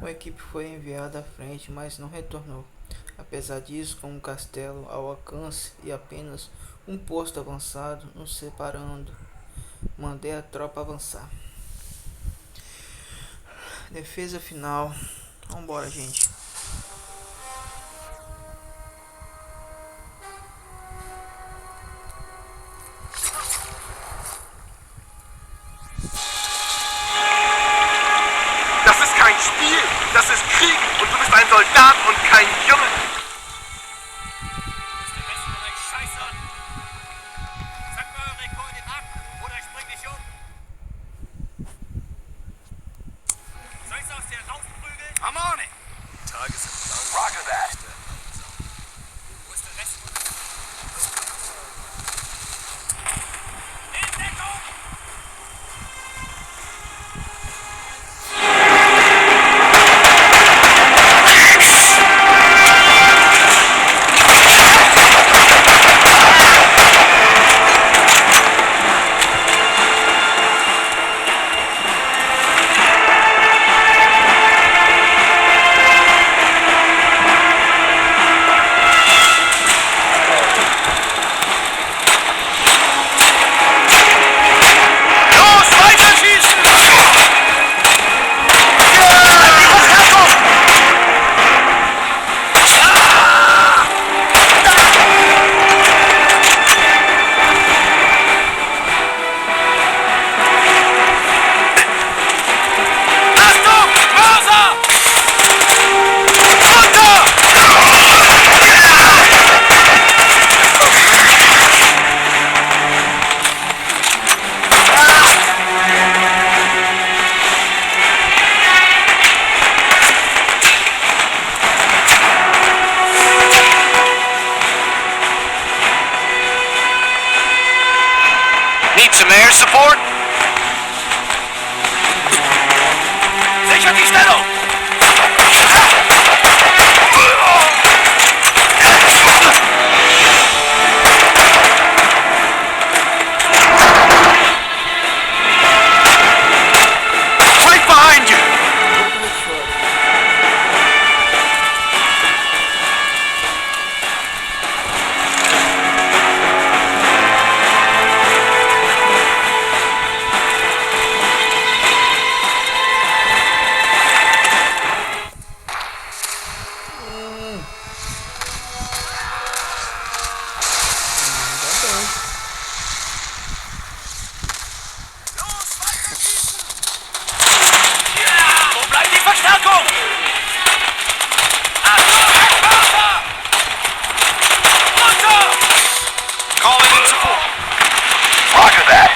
Uma equipe foi enviada à frente, mas não retornou. Apesar disso, com um castelo ao alcance e apenas um posto avançado nos separando, mandei a tropa avançar. Defesa final. Vambora, gente. Das ist kein Spiel, das ist Krieg und du bist ein Soldat und kein Junge. I'm on it. Tage sind lang. Roger that. Wo ist der Rest? In Deckung! Need some air support? Sichert die Stellung! Right behind you! Wo bleibt die Verstärkung? Achtung, Heckpartner! Runter! Calling in support. Roger that.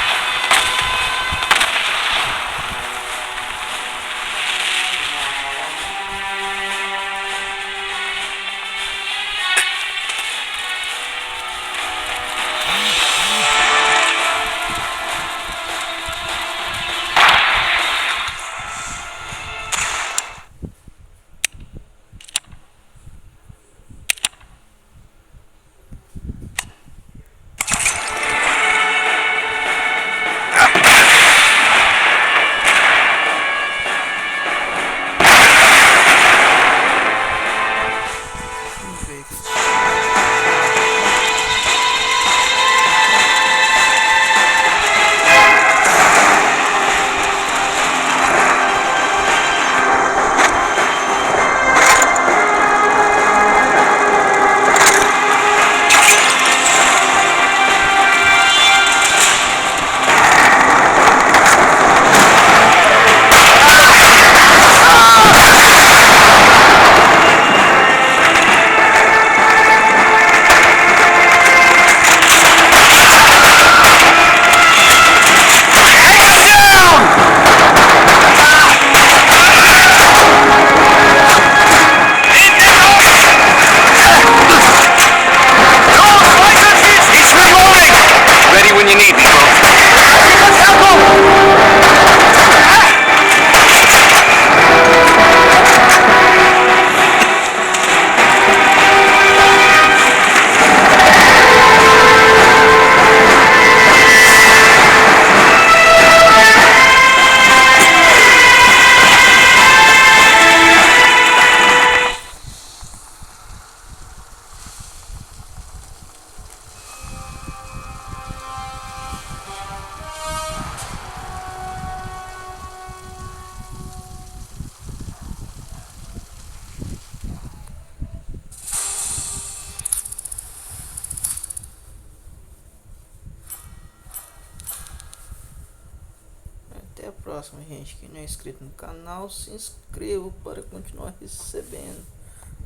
próxima, gente. Quem não é inscrito no canal, se inscreva para continuar recebendo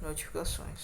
notificações.